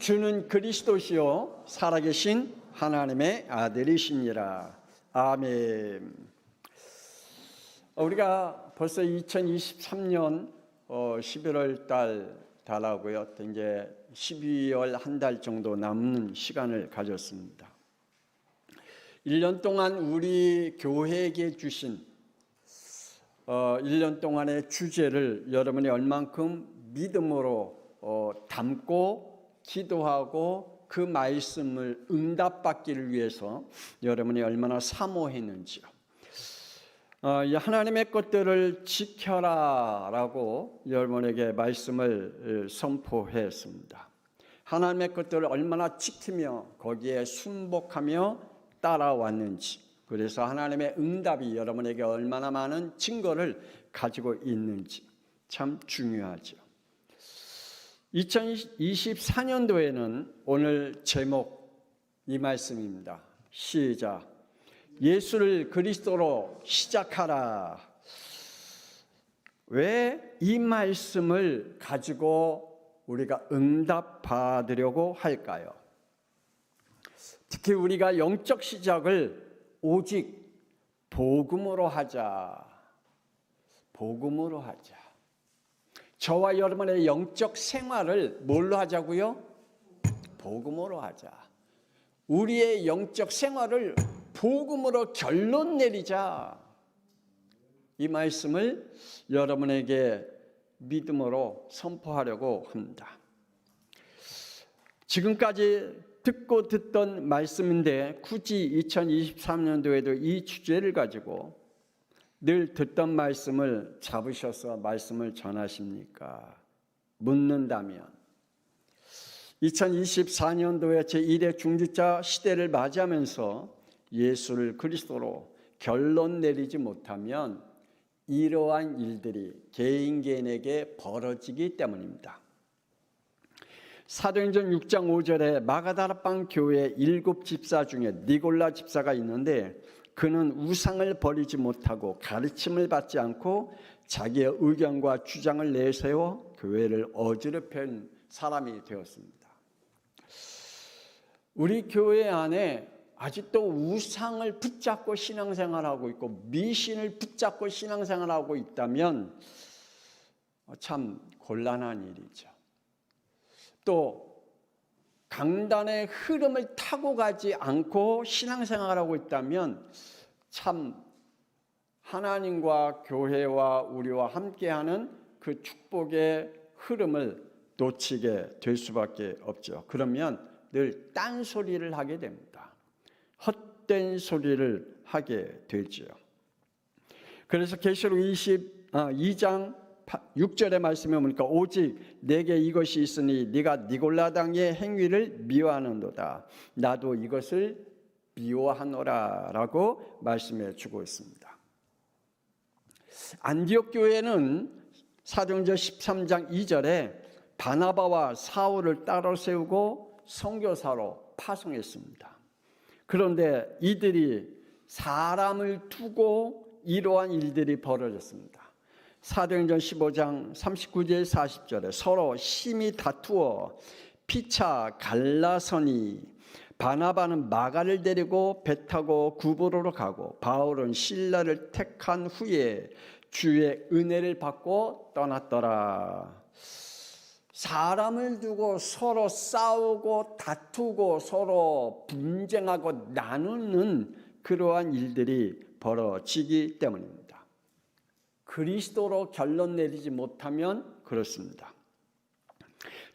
주는 그리스도시요 살아계신 하나님의 아들이시니라. 아멘. 우리가 벌써 2023년 11월 달하고요. 이제 12월 한 달 정도 남는 시간을 가졌습니다. 1년 동안 우리 교회에게 주신 1년 동안의 주제를 여러분이 얼만큼 믿음으로 담고 기도하고 그 말씀을 응답받기를 위해서 여러분이 얼마나 사모했는지요. 하나님의 것들을 지켜라 라고 여러분에게 말씀을 선포했습니다. 하나님의 것들을 얼마나 지키며 거기에 순복하며 따라왔는지, 그래서 하나님의 응답이 여러분에게 얼마나 많은 증거를 가지고 있는지 참 중요하죠. 2024년도에는 오늘 제목 이 말씀입니다. 시작. 예수를 그리스도로 시작하라. 왜 이 말씀을 가지고 우리가 응답받으려고 할까요? 특히 우리가 영적 시작을 오직 복음으로 하자. 복음으로 하자. 저와 여러분의 영적 생활을 뭘로 하자고요? 복음으로 하자. 우리의 영적 생활을 복음으로 결론 내리자. 이 말씀을 여러분에게 믿음으로 선포하려고 합니다. 지금까지 듣고 듣던 말씀인데 굳이 2023년도에도 이 주제를 가지고 늘 듣던 말씀을 잡으셔서 말씀을 전하십니까? 묻는다면 2024년도에 제1회 중직자 시대를 맞이하면서 예수를 그리스도로 결론 내리지 못하면 이러한 일들이 개인에게 벌어지기 때문입니다. 사도행전 6장 5절에 마가다라방 교회 7 집사 중에 니골라 집사가 있는데 그는 우상을 버리지 못하고 가르침을 받지 않고 자기의 의견과 주장을 내세워 교회를 어지럽힌 사람이 되었습니다. 우리 교회 안에 아직도 우상을 붙잡고 신앙생활하고 있고 미신을 붙잡고 신앙생활하고 있다면 참 곤란한 일이죠. 또 강단의 흐름을 타고 가지 않고 신앙생활하고 있다면 참 하나님과 교회와 우리와 함께하는 그 축복의 흐름을 놓치게 될 수밖에 없죠. 그러면 늘 딴소리를 하게 됩니다. 헛된 소리를 하게 되죠. 그래서 계시록 2장 6절의 말씀에 보니까 오직 내게 이것이 있으니 네가 니골라당의 행위를 미워하는도다. 나도 이것을 미워하노라 라고 말씀해 주고 있습니다. 안디옥 교회는 사도행전 13장 2절에 바나바와 사울을 따로 세우고 선교사로 파송했습니다. 그런데 이들이 사람을 두고 이러한 일들이 벌어졌습니다. 사도행전 15장 39절 40절에 서로 심히 다투어 피차 갈라서니 바나바는 마가를 데리고 배 타고 구브로로 가고 바울은 실라를 택한 후에 주의 은혜를 받고 떠났더라. 사람을 두고 서로 싸우고 다투고 서로 분쟁하고 나누는 그러한 일들이 벌어지기 때문입니다. 그리스도로 결론 내리지 못하면 그렇습니다.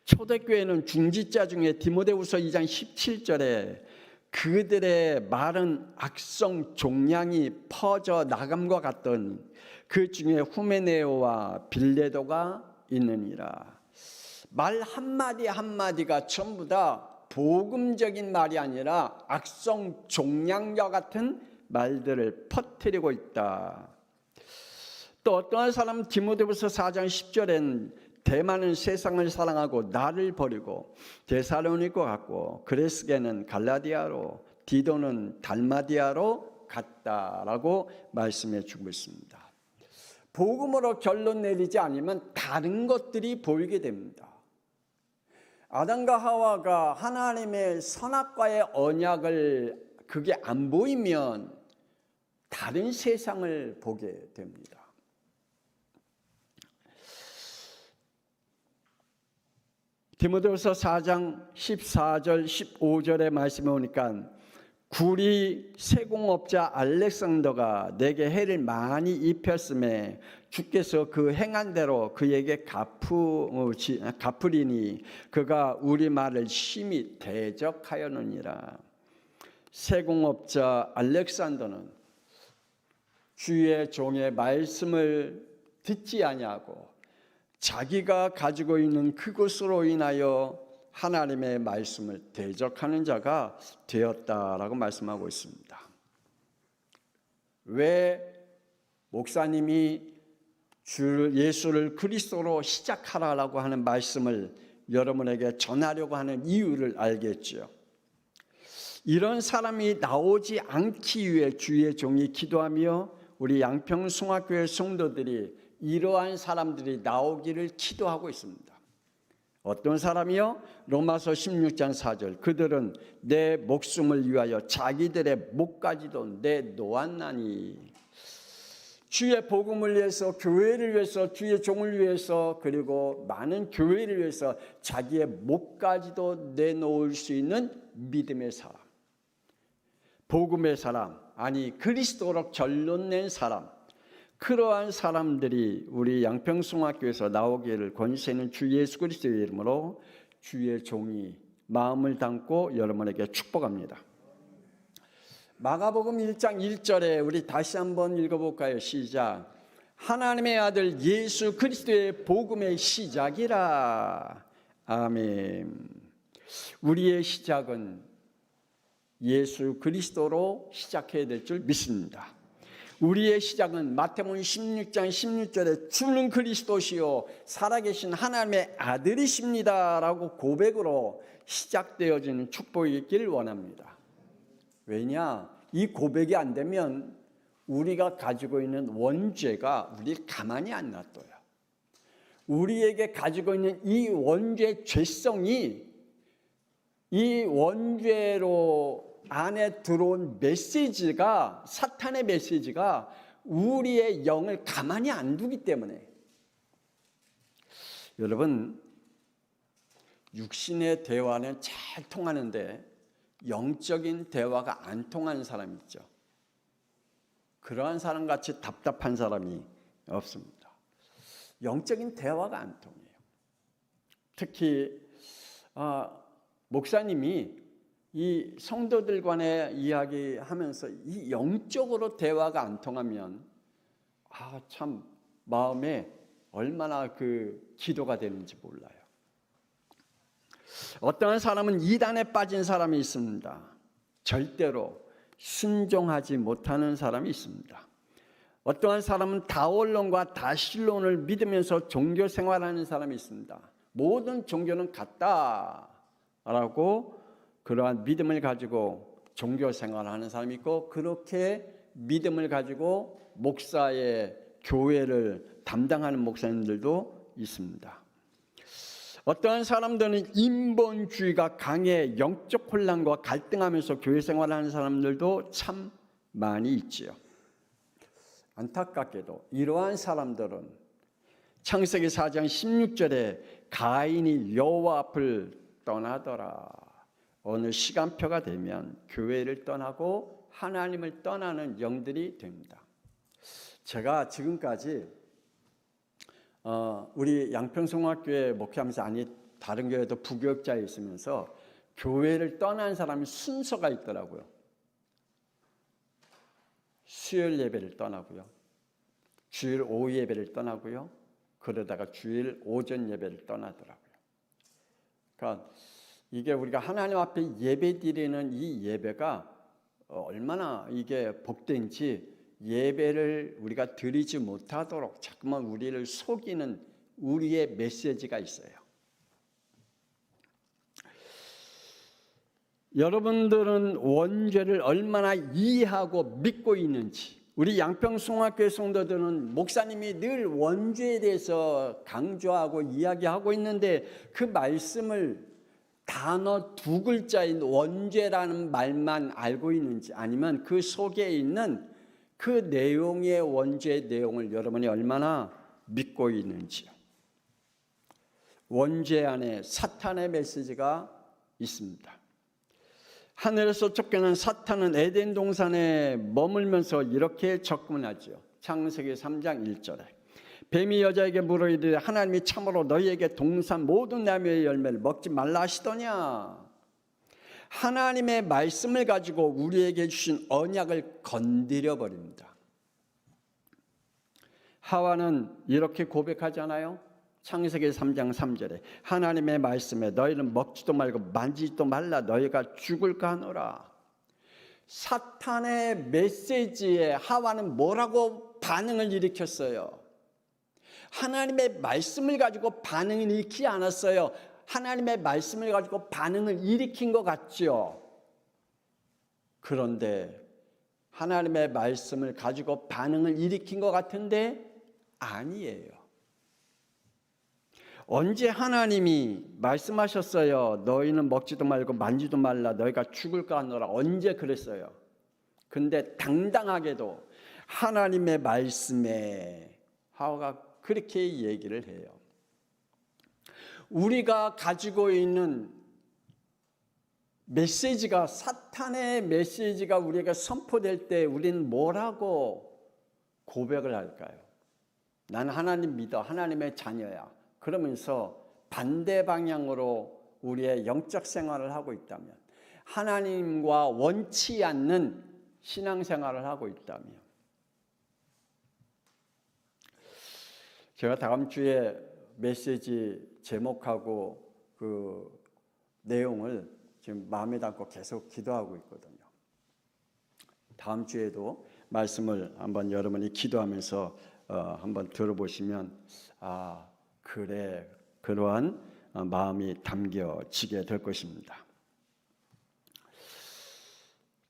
초대교회는 중직자 중에 디모데후서 2장 17절에 그들의 말은 악성 종양이 퍼져 나감과 같더니 그 중에 후메네오와 빌레도가 있느니라. 말 한마디 한마디가 전부 다 복음적인 말이 아니라 악성 종양과 같은 말들을 퍼뜨리고 있다. 또 어떠한 사람은 디모데후서 4장 10절엔 대만은 세상을 사랑하고 나를 버리고 데살로니가 갔고 그레스게는 갈라디아로 디도는 달마디아로 갔다라고 말씀해 주고 있습니다. 복음으로 결론 내리지 않으면 다른 것들이 보이게 됩니다. 아담과 하와가 하나님의 선악과의 언약을 그게 안 보이면 다른 세상을 보게 됩니다. 디모데후서 4장 14절 15절의 말씀에 오니까 구리 세공업자 알렉산더가 내게 해를 많이 입혔음에 주께서 그 행한 대로 그에게 갚으리니 그가 우리 말을 심히 대적하였느니라. 세공업자 알렉산더는 주의 종의 말씀을 듣지 아니하고 자기가 가지고 있는 그것으로 인하여 하나님의 말씀을 대적하는 자가 되었다라고 말씀하고 있습니다. 왜 목사님이 예수를 그리스도로 시작하라라고 하는 말씀을 여러분에게 전하려고 하는 이유를 알겠죠. 이런 사람이 나오지 않기 위해 주의 종이 기도하며 우리 양평송학교의 성도들이 이러한 사람들이 나오기를 기도하고 있습니다. 어떤 사람이요? 로마서 16장 4절 그들은 내 목숨을 위하여 자기들의 목까지도 내놓았나니. 주의 복음을 위해서, 교회를 위해서, 주의 종을 위해서, 그리고 많은 교회를 위해서 자기의 목까지도 내놓을 수 있는 믿음의 사람, 복음의 사람, 아니 그리스도로 결론 낸 사람, 그러한 사람들이 우리 양평송학교에서 나오기를 권세는 주 예수 그리스도의 이름으로 주의 종이 마음을 담고 여러분에게 축복합니다. 마가복음 1장 1절에 우리 다시 한번 읽어볼까요? 시작. 하나님의 아들 예수 그리스도의 복음의 시작이라. 아멘. 우리의 시작은 예수 그리스도로 시작해야 될 줄 믿습니다. 우리의 시작은 마태복음 16장 16절에 주는 그리스도시요 살아계신 하나님의 아들이십니다 라고 고백으로 시작되어지는 축복이 있기를 원합니다. 왜냐? 이 고백이 안 되면 우리가 가지고 있는 원죄가 우리를 가만히 안 놔둬요. 우리에게 가지고 있는 이 원죄 죄성이 이 원죄로 안에 들어온 메시지가, 사탄의 메시지가 우리의 영을 가만히 안 두기 때문에. 여러분, 육신의 대화는 잘 통하는데 영적인 대화가 안 통하는 사람이 있죠. 그러한 사람같이 답답한 사람이 없습니다. 영적인 대화가 안 통해요. 특히 목사님이 이 성도들 간에 이야기하면서 이 영적으로 대화가 안 통하면 참 마음에 얼마나 그 기도가 되는지 몰라요. 어떠한 사람은 이단에 빠진 사람이 있습니다. 절대로 순종하지 못하는 사람이 있습니다. 어떠한 사람은 다원론과 다신론을 믿으면서 종교 생활하는 사람이 있습니다. 모든 종교는 같다라고 그러한 믿음을 가지고 종교 생활하는 사람이 있고, 그렇게 믿음을 가지고 목사의 교회를 담당하는 목사님들도 있습니다. 어떠한 사람들은 인본주의가 강해 영적 혼란과 갈등하면서 교회 생활하는 사람들도 참 많이 있지요. 안타깝게도 이러한 사람들은 창세기 4장 16절에 가인이 여호와 앞을 떠나더라. 어느 시간표가 되면 교회를 떠나고 하나님을 떠나는 영들이 됩니다. 제가 지금까지 우리 양평송학교에 목회하면서, 아니 다른 교회도 부교육자에 있으면서 교회를 떠난 사람이 순서가 있더라고요. 수요일 예배를 떠나고요, 주일 오후 예배를 떠나고요, 그러다가 주일 오전 예배를 떠나더라고요. 그러니까 이게 우리가 하나님 앞에 예배 드리는 이 예배가 얼마나 이게 복된지 예배를 우리가 드리지 못하도록 자꾸만 우리를 속이는 우리의 메시지가 있어요. 여러분들은 원죄를 얼마나 이해하고 믿고 있는지, 우리 양평송학교 성도들은 목사님이 늘 원죄에 대해서 강조하고 이야기하고 있는데 그 말씀을 단어 두 글자인 원죄라는 말만 알고 있는지, 아니면 그 속에 있는 그 내용의 원죄의 내용을 여러분이 얼마나 믿고 있는지요. 원죄 안에 사탄의 메시지가 있습니다. 하늘에서 쫓겨난 사탄은 에덴 동산에 머물면서 이렇게 접근하죠. 창세기 3장 1절에 뱀이 여자에게 물어 이르되 하나님이 참으로 너희에게 동산 모든 나무의 열매를 먹지 말라 하시더냐. 하나님의 말씀을 가지고 우리에게 주신 언약을 건드려 버립니다. 하와는 이렇게 고백하잖아요. 창세기 3장 3절에 하나님의 말씀에 너희는 먹지도 말고 만지지도 말라 너희가 죽을까 하노라. 사탄의 메시지에 하와는 뭐라고 반응을 일으켰어요? 하나님의 말씀을 가지고 반응을 일으키지 않았어요. 하나님의 말씀을 가지고 반응을 일으킨 것 같죠. 그런데 하나님의 말씀을 가지고 반응을 일으킨 것 같은데 아니에요. 언제 하나님이 말씀하셨어요? 너희는 먹지도 말고 만지도 말라 너희가 죽을까 하노라. 언제 그랬어요? 근데 당당하게도 하나님의 말씀에 하와가 그렇게 얘기를 해요. 우리가 가지고 있는 메시지가, 사탄의 메시지가 우리에게 선포될 때 우리는 뭐라고 고백을 할까요? 나는 하나님 믿어, 하나님의 자녀야. 그러면서 반대 방향으로 우리의 영적 생활을 하고 있다면, 하나님과 원치 않는 신앙생활을 하고 있다면, 제가 다음 주에 메시지 제목하고 그 내용을 지금 마음에 담고 계속 기도하고 있거든요. 다음 주에도 말씀을 한번 여러분이 기도하면서 한번 들어보시면 그래, 그러한 마음이 담겨지게 될 것입니다.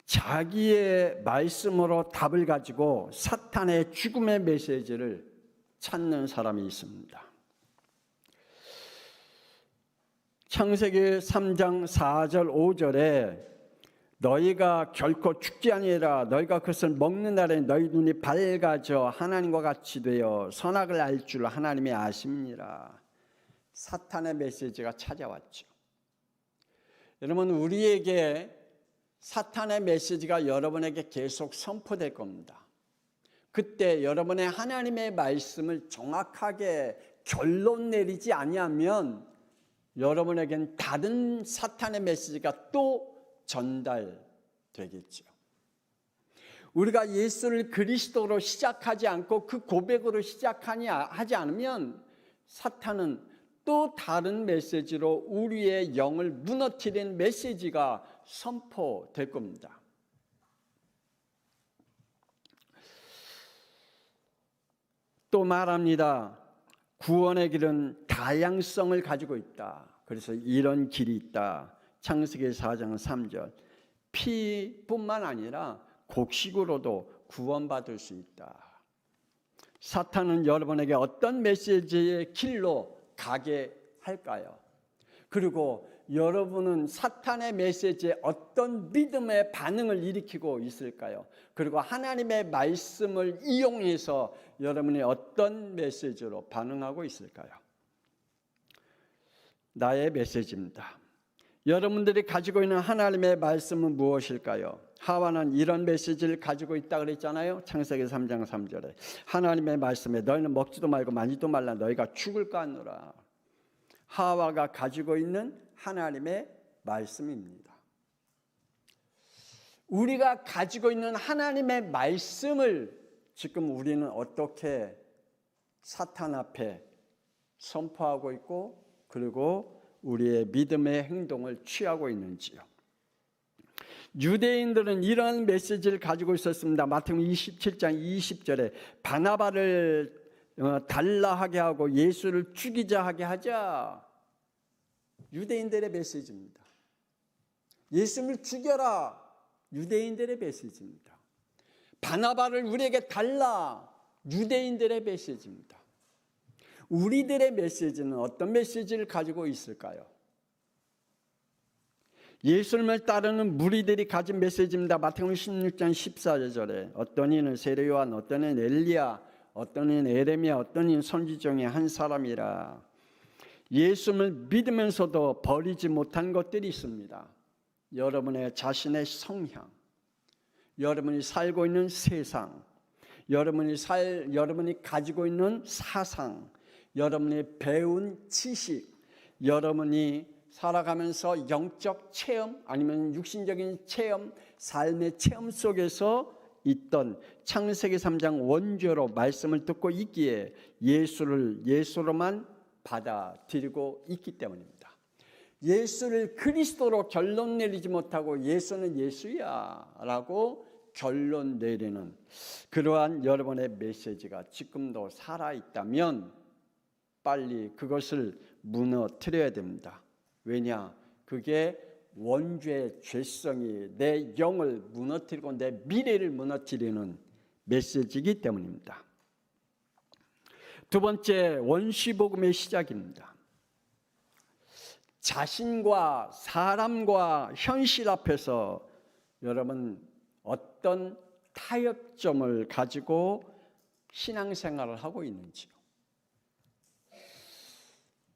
자기의 말씀으로 답을 가지고 사탄의 죽음의 메시지를 찾는 사람이 있습니다. 창세기 3장 4절 5절에 너희가 결코 죽지 아니하리라 너희가 그것을 먹는 날에 너희 눈이 밝아져 하나님과 같이 되어 선악을 알 줄 하나님이 아십니다. 사탄의 메시지가 찾아왔죠. 여러분, 우리에게 사탄의 메시지가 여러분에게 계속 선포될 겁니다. 그때 여러분의 하나님의 말씀을 정확하게 결론 내리지 아니하면 여러분에겐 다른 사탄의 메시지가 또 전달되겠죠. 우리가 예수를 그리스도로 시작하지 않고 그 고백으로 하지 않으면 사탄은 또 다른 메시지로 우리의 영을 무너뜨리는 메시지가 선포될 겁니다. 또 말합니다. 구원의 길은 다양성을 가지고 있다. 그래서 이런 길이 있다. 창세기 4장 3절. 피뿐만 아니라 곡식으로도 구원받을 수 있다. 사탄은 여러분에게 어떤 메시지의 길로 가게 할까요? 그리고 여러분은 사탄의 메시지에 어떤 믿음의 반응을 일으키고 있을까요? 그리고 하나님의 말씀을 이용해서 여러분이 어떤 메시지로 반응하고 있을까요? 나의 메시지입니다. 여러분들이 가지고 있는 하나님의 말씀은 무엇일까요? 하와는 이런 메시지를 가지고 있다 그랬잖아요. 창세기 3장 3절에 하나님의 말씀에 너희는 먹지도 말고 만지도 말라 너희가 죽을까 하노라. 하와가 가지고 있는 하나님의 말씀입니다. 우리가 가지고 있는 하나님의 말씀을 지금 우리는 어떻게 사탄 앞에 선포하고 있고 그리고 우리의 믿음의 행동을 취하고 있는지요. 유대인들은 이런 메시지를 가지고 있었습니다. 마태복음 27장 20절에 바나바를 달라하게 하고 예수를 죽이자 하게 하자. 유대인들의 메시지입니다. 예수를 죽여라. 유대인들의 메시지입니다. 바나바를 우리에게 달라. 유대인들의 메시지입니다. 우리들의 메시지는 어떤 메시지를 가지고 있을까요? 예수님을 따르는 무리들이 가진 메시지입니다. 마태복음 16장 14절에 어떤 이는 세례 요한, 어떤 이는 엘리야, 어떤 이는 에레미야, 어떤 이는 선지 중에 한 사람이라. 예수님을 믿으면서도 버리지 못한 것들이 있습니다. 여러분의 자신의 성향, 여러분이 살고 있는 세상, 여러분이 가지고 있는 사상, 여러분이 배운 지식, 여러분이 살아가면서 영적 체험 아니면 육신적인 체험, 삶의 체험 속에서 있던 창세기 3장 원죄로 말씀을 듣고 있기에 예수로만 받아들이고 있기 때문입니다. 예수를 그리스도로 결론 내리지 못하고 예수는 예수야 라고 결론 내리는 그러한 여러분의 메시지가 지금도 살아있다면 빨리 그것을 무너뜨려야 됩니다. 왜냐? 그게 원죄의 죄성이 내 영을 무너뜨리고 내 미래를 무너뜨리는 메시지이기 때문입니다. 두 번째, 원시복음의 시작입니다. 자신과 사람과 현실 앞에서 여러분 어떤 타협점을 가지고 신앙생활을 하고 있는지요.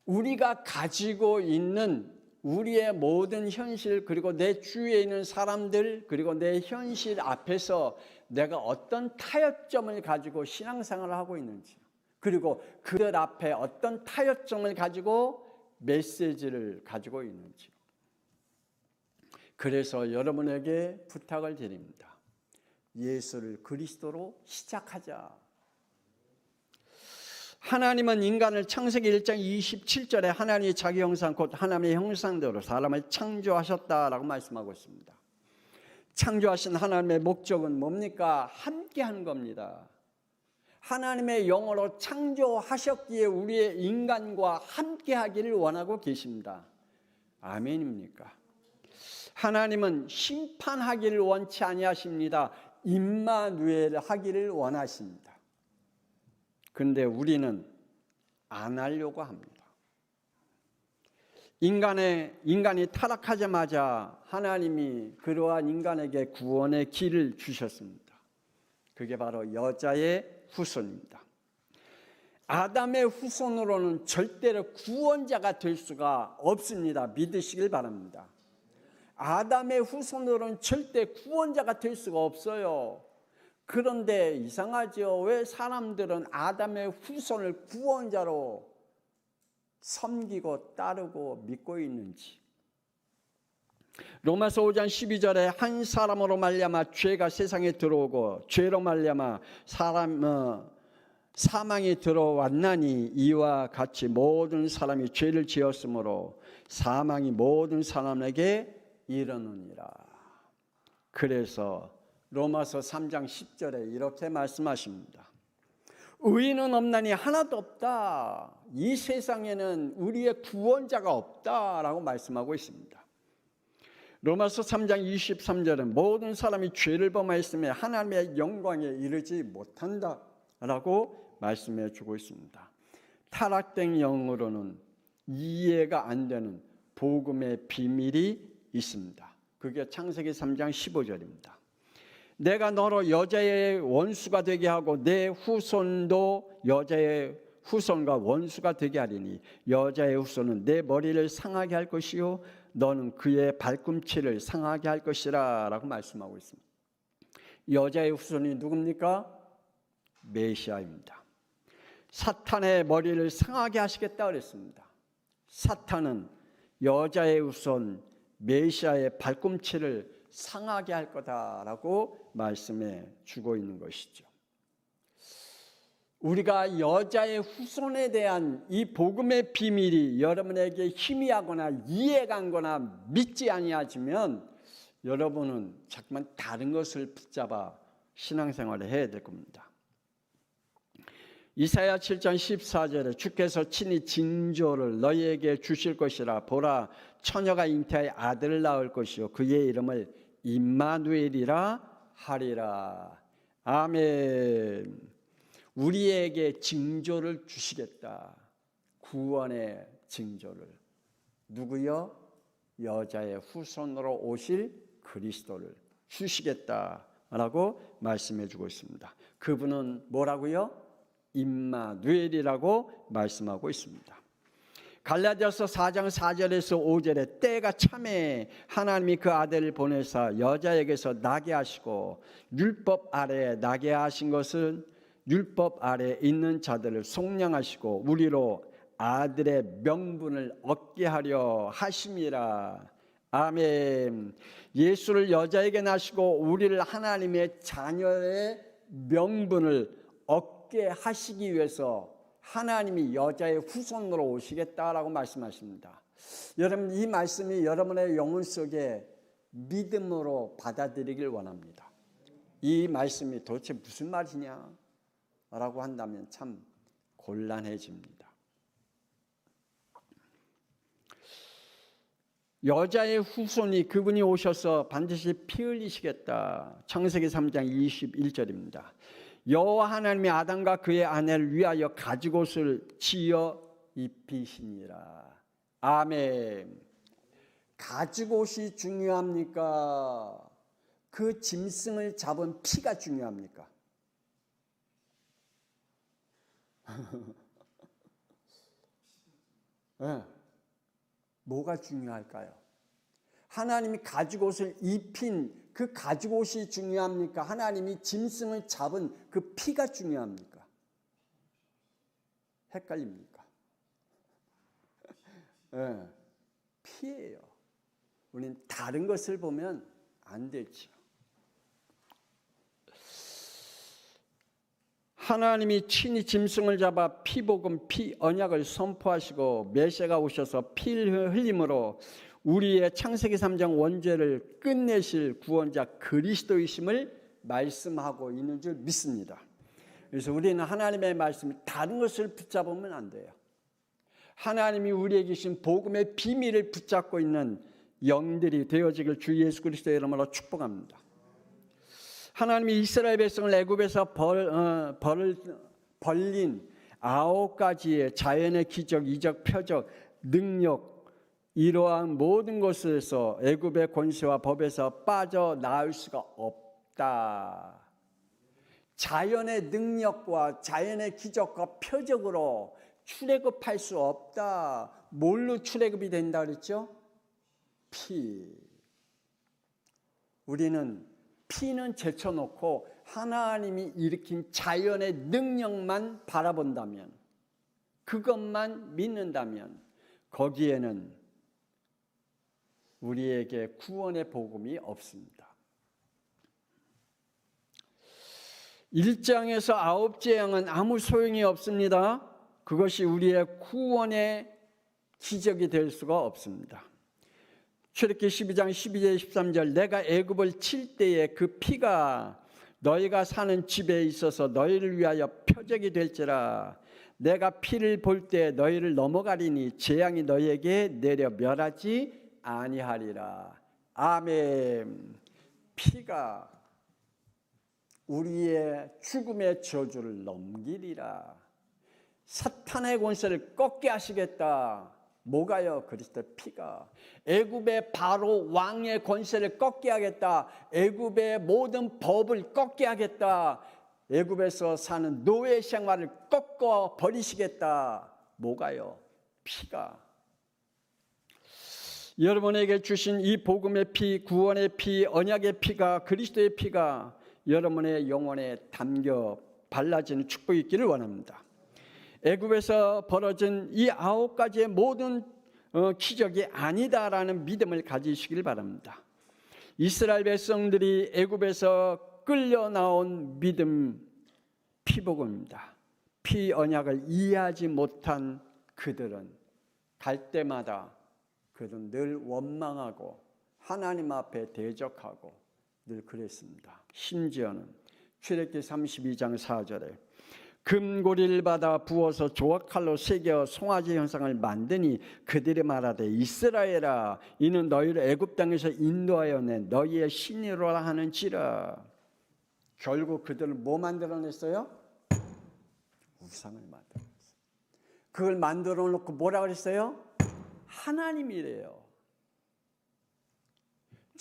우리가 가지고 있는 우리의 모든 현실 그리고 내 주위에 있는 사람들 그리고 내 현실 앞에서 내가 어떤 타협점을 가지고 신앙생활을 하고 있는지 그리고 그들 앞에 어떤 타협점을 가지고 메시지를 가지고 있는지. 그래서 여러분에게 부탁을 드립니다. 예수를 그리스도로 시작하자. 하나님은 인간을 창세기 1장 27절에 하나님이 자기 형상 곧 하나님의 형상대로 사람을 창조하셨다라고 말씀하고 있습니다. 창조하신 하나님의 목적은 뭡니까? 함께하는 겁니다. 하나님의 영으로 창조하셨기에 우리의 인간과 함께하기를 원하고 계십니다. 아멘입니까? 하나님은 심판하기를 원치 아니하십니다. 임마누엘 하기를 원하십니다. 그런데 우리는 안 하려고 합니다. 인간이 타락하자마자 하나님이 그러한 인간에게 구원의 길을 주셨습니다. 그게 바로 여자의 후손입니다. 아담의 후손으로는 절대로 구원자가 될 수가 없습니다. 믿으시길 바랍니다. 아담의 후손으로는 절대 구원자가 될 수가 없어요. 그런데 이상하죠. 왜 사람들은 아담의 후손을 구원자로 섬기고 따르고 믿고 있는지. 로마서 5장 12절에 한 사람으로 말미암아 죄가 세상에 들어오고 죄로 말미암아 사망이 들어왔나니 이와 같이 모든 사람이 죄를 지었으므로 사망이 모든 사람에게 이르느니라. 그래서 로마서 3장 10절에 이렇게 말씀하십니다. 의인은 없나니 하나도 없다. 이 세상에는 우리의 구원자가 없다라고 말씀하고 있습니다. 로마서 3장 23절은 모든 사람이 죄를 범하였으며 하나님의 영광에 이르지 못한다라고 말씀해 주고 있습니다. 타락된 영으로는 이해가 안 되는 복음의 비밀이 있습니다. 그게 창세기 3장 15절입니다. 내가 너로 여자의 원수가 되게 하고 내 후손도 여자의 후손과 원수가 되게 하리니 여자의 후손은 내 머리를 상하게 할 것이요 너는 그의 발꿈치를 상하게 할 것이라 라고 말씀하고 있습니다. 여자의 후손이 누굽니까? 메시아입니다. 사탄의 머리를 상하게 하시겠다 그랬습니다. 사탄은 여자의 후손 메시아의 발꿈치를 상하게 할 거다라고 말씀해 주고 있는 것이죠. 우리가 여자의 후손에 대한 이 복음의 비밀이 여러분에게 희미하거나 이해가거나 믿지 아니하지만 여러분은 자꾸만 다른 것을 붙잡아 신앙생활을 해야 될 겁니다. 이사야 7장 14절에 주께서 친히 징조를 너희에게 주실 것이라. 보라, 처녀가 잉태하여 아들을 낳을 것이요 그의 이름을 임마누엘이라 하리라. 아멘. 우리에게 징조를 주시겠다. 구원의 징조를. 누구요? 여자의 후손으로 오실 그리스도를 주시겠다라고 말씀해 주고 있습니다. 그분은 뭐라고요? 임마누엘이라고 말씀하고 있습니다. 갈라디아서 4장 4절에서 5절에 때가 참에 하나님이 그 아들을 보내사 여자에게서 나게 하시고 율법 아래에 나게 하신 것은 율법 아래에 있는 자들을 속량하시고 우리로 아들의 명분을 얻게 하려 하심이라. 아멘. 예수를 여자에게 낳으시고 우리를 하나님의 자녀의 명분을 얻게 하시기 위해서 하나님이 여자의 후손으로 오시겠다라고 말씀하십니다. 여러분, 이 말씀이 여러분의 영혼 속에 믿음으로 받아들이길 원합니다. 이 말씀이 도대체 무슨 말이냐 라고 한다면 참 곤란해집니다. 여자의 후손이 그분이 오셔서 반드시 피 흘리시겠다. 창세기 3장 21절입니다. 여호와 하나님이 아담과 그의 아내를 위하여 가죽옷을 지어 입히시니라. 아멘. 가죽옷이 중요합니까? 그 짐승을 잡은 피가 중요합니까? 네. 뭐가 중요할까요? 하나님이 가죽옷을 입힌 그 가죽옷이 중요합니까? 하나님이 짐승을 잡은 그 피가 중요합니까? 헷갈립니까? 네, 피예요. 우리는 다른 것을 보면 안 되죠. 하나님이 친히 짐승을 잡아 피복음, 피 언약을 선포하시고 메시아가 오셔서 피를 흘림으로 우리의 창세기 3장 원죄를 끝내실 구원자 그리스도이심을 말씀하고 있는 줄 믿습니다. 그래서 우리는 하나님의 말씀을 다른 것을 붙잡으면 안 돼요. 하나님이 우리에게 주신 복음의 비밀을 붙잡고 있는 영들이 되어지길 주 예수 그리스도의 이름으로 축복합니다. 하나님이 이스라엘 백성을 애굽에서 벌린 9가지의 자연의 기적, 이적, 표적, 능력 이러한 모든 것에서 애굽의 권세와 법에서 빠져나올 수가 없다. 자연의 능력과 자연의 기적과 표적으로 출애굽할 수 없다. 뭘로 출애굽이 된다 그랬죠? 피. 우리는 피는 제쳐놓고 하나님이 일으킨 자연의 능력만 바라본다면, 그것만 믿는다면 거기에는 우리에게 구원의 복음이 없습니다. 1장에서 9재앙은 아무 소용이 없습니다. 그것이 우리의 구원의 기적이 될 수가 없습니다. 출애굽기 12장 12절 13절 내가 애굽을 칠 때에 그 피가 너희가 사는 집에 있어서 너희를 위하여 표적이 될지라. 내가 피를 볼 때 너희를 넘어가리니 재앙이 너희에게 내려 멸하지 아니하리라. 아멘. 피가 우리의 죽음의 저주를 넘기리라. 사탄의 권세를 꺾게 하시겠다. 뭐가요? 그리스도의 피가. 애굽의 바로 왕의 권세를 꺾게 하겠다. 애굽의 모든 법을 꺾게 하겠다. 애굽에서 사는 노예 생활을 꺾어 버리시겠다. 뭐가요? 피가. 여러분에게 주신 이 복음의 피, 구원의 피, 언약의 피가, 그리스도의 피가 여러분의 영혼에 담겨 발라지는 축복이 있기를 원합니다. 애굽에서 벌어진 이 9가지의 모든 기적이 아니다라는 믿음을 가지시길 바랍니다. 이스라엘 백성들이 애굽에서 끌려 나온 믿음 피복음입니다. 피 언약을 이해하지 못한 그들은 갈 때마다 그들은 늘 원망하고 하나님 앞에 대적하고 늘 그랬습니다. 심지어는 출애굽기 32장 4절에 금고리를 받아 부어서 조각칼로 새겨 송아지 형상을 만드니 그들이 말하되 이스라엘아 이는 너희를 애굽 땅에서 인도하여 낸 너희의 신이로라 하는지라. 결국 그들은 뭐 만들어냈어요? 우상을 만들어냈어요. 그걸 만들어 놓고 뭐라 그랬어요? 하나님이래요.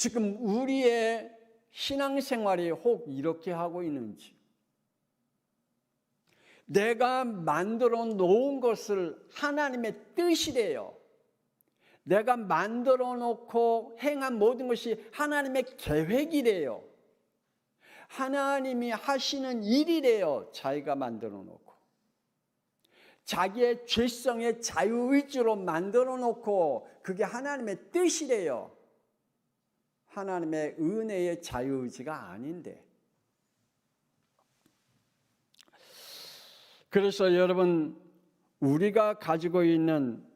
지금 우리의 신앙생활이 혹 이렇게 하고 있는지, 내가 만들어 놓은 것을 하나님의 뜻이래요. 내가 만들어 놓고 행한 모든 것이 하나님의 계획이래요. 하나님이 하시는 일이래요. 자기가 만들어 놓고. 자기의 죄성의 자유의지로 만들어 놓고 그게 하나님의 뜻이래요. 하나님의 은혜의 자유의지가 아닌데. 그래서 여러분, 우리가 가지고 있는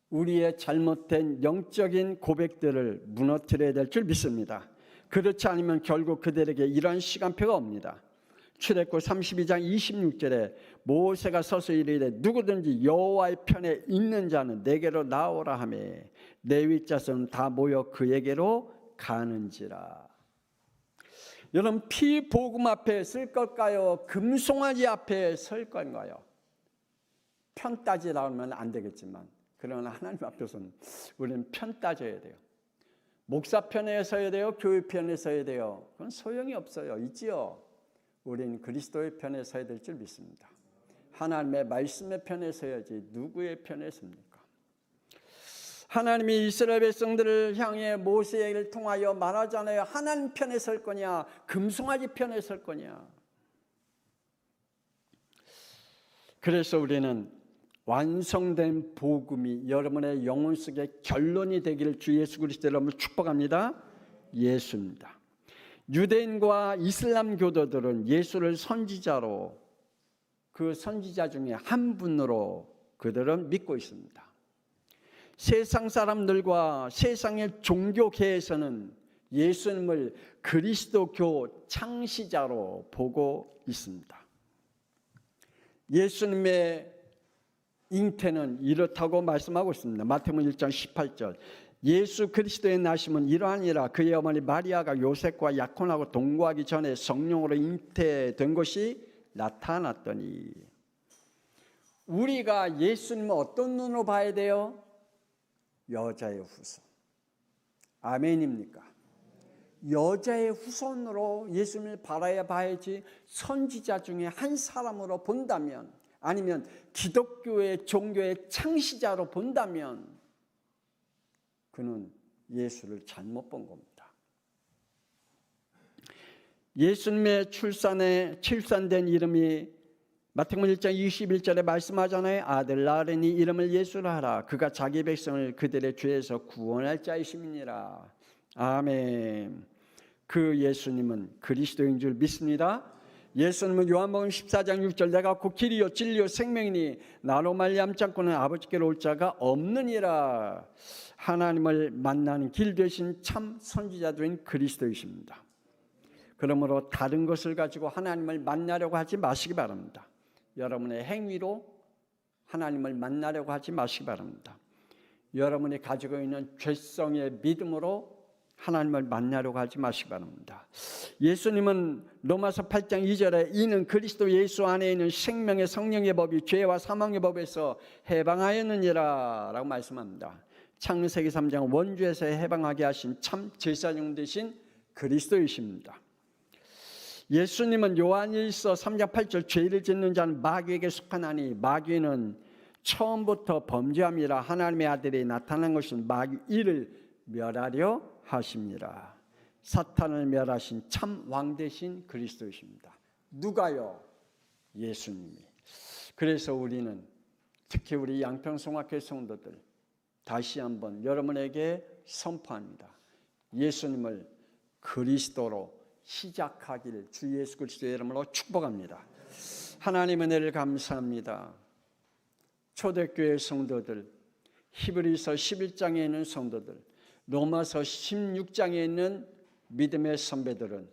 우리의 잘못된 영적인 고백들을 무너뜨려야 될 줄 믿습니다. 그렇지 않으면 결국 그들에게 이러한 시간표가 옵니다. 출애굽 32장 26절에 모세가 서서 이르되 누구든지 여호와의 편에 있는 자는 내게로 나오라 하며 레위 자손은 다 모여 그에게로 가는지라. 여러분, 피복음 앞에 설 걸까요? 금송아지 앞에 설 건가요? 편 따지라면 안 되겠지만, 그러나 하나님 앞에서는 우리는 편 따져야 돼요. 목사 편에 서야 돼요? 교회 편에 서야 돼요? 그건 소용이 없어요. 있지요? 우리는 그리스도의 편에 서야 될 줄 믿습니다. 하나님의 말씀의 편에 서야지 누구의 편에 섭니까? 하나님이 이스라엘 백성들을 향해 모세를 통하여 말하잖아요. 하나님 편에 설 거냐, 금송아지 편에 설 거냐. 그래서 우리는 완성된 복음이 여러분의 영혼 속에 결론이 되기를 주 예수 그리스도로 여러분을 축복합니다. 예수입니다. 유대인과 이슬람 교도들은 예수를 선지자로, 그 선지자 중에 한 분으로 그들은 믿고 있습니다. 세상 사람들과 세상의 종교계에서는 예수님을 그리스도교 창시자로 보고 있습니다. 예수님의 잉태는 이렇다고 말씀하고 있습니다. 마태복음 1장 18절. 예수 그리스도의 나심은 이러하니라. 그의 어머니 마리아가 요셉과 약혼하고 동거하기 전에 성령으로 잉태된 것이 나타났더니. 우리가 예수님을 어떤 눈으로 봐야 돼요? 여자의 후손. 아멘입니까? 여자의 후손으로 예수님을 바라야 봐야지, 선지자 중에 한 사람으로 본다면, 아니면 기독교의 종교의 창시자로 본다면 그는 예수를 잘못 본 겁니다. 예수님의 출산된 이름이 마태복음 1장 21절에 말씀하잖아요. 아들 낳으리니 이름을 예수라 하라. 그가 자기 백성을 그들의 죄에서 구원할 자이심이니라. 아멘. 그 예수님은 그리스도인 줄 믿습니다. 예수님은 요한복음 14장 6절 내가 곧 길이요 진리요 생명이니 나로 말미암지 않고는 아버지께로 올 자가 없느니라. 하나님을 만나는 길 되신 참 선지자된 그리스도이십니다. 그러므로 다른 것을 가지고 하나님을 만나려고 하지 마시기 바랍니다. 여러분의 행위로 하나님을 만나려고 하지 마시기 바랍니다. 여러분이 가지고 있는 죄성의 믿음으로 하나님을 만나려고 하지 마시기 바랍니다. 예수님은 로마서 8장 2절에 이는 그리스도 예수 안에 있는 생명의 성령의 법이 죄와 사망의 법에서 해방하였느니라 라고 말씀합니다. 창세기 3장 원죄에서 해방하게 하신 참 제사장 되신 그리스도이십니다. 예수님은 요한일서 3장 8절 죄를 짓는 자는 마귀에게 속하나니 마귀는 처음부터 범죄함이라 하나님의 아들이 나타난 것은 마귀 이를 멸하려 하십니다. 사탄을 멸하신 참 왕 되신 그리스도이십니다. 누가요? 예수님이. 그래서 우리는 특히 우리 양평송학교 성도들 다시 한번 여러분에게 선포합니다. 예수님을 그리스도로 시작하기를 주 예수 그리스도의 이름으로 축복합니다. 하나님의 은혜를 감사합니다. 초대교회 성도들, 히브리서 11장에 있는 성도들, 로마서 16장에 있는 믿음의 선배들은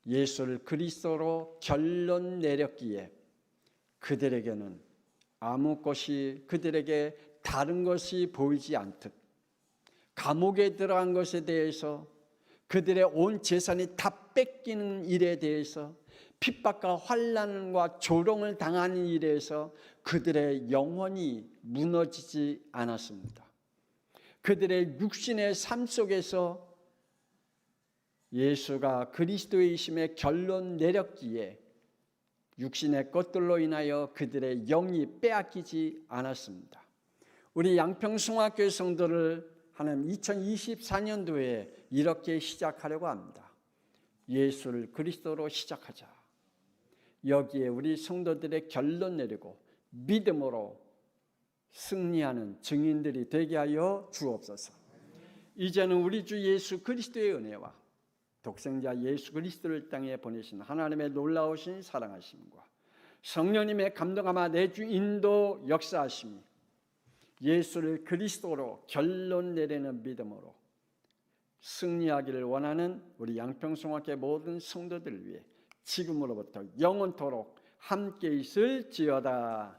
예수를 그리스도로 결론 내렸기에 그들에게는 아무 것이 그들에게 다른 것이 보이지 않듯 감옥에 들어간 것에 대해서 그들의 온 재산이 다 뺏기는 일에 대해서 핍박과 환난과 조롱을 당하는 일에서 그들의 영혼이 무너지지 않았습니다. 그들의 육신의 삶 속에서 예수가 그리스도이심의 결론 내렸기에 육신의 것들로 인하여 그들의 영이 빼앗기지 않았습니다. 우리 양평송학교의 성도를 하나님 2024년도에 이렇게 시작하려고 합니다. 예수를 그리스도로 시작하자. 여기에 우리 성도들의 결론 내리고 믿음으로 승리하는 증인들이 되게 하여 주옵소서. 이제는 우리 주 예수 그리스도의 은혜와 독생자 예수 그리스도를 땅에 보내신 하나님의 놀라우신 사랑하심과 성령님의 감동하마 내주 인도 역사하심이 예수를 그리스도로 결론 내리는 믿음으로 승리하기를 원하는 우리 양평송학교 모든 성도들을 위해 지금으로부터 영원토록 함께 있을지어다.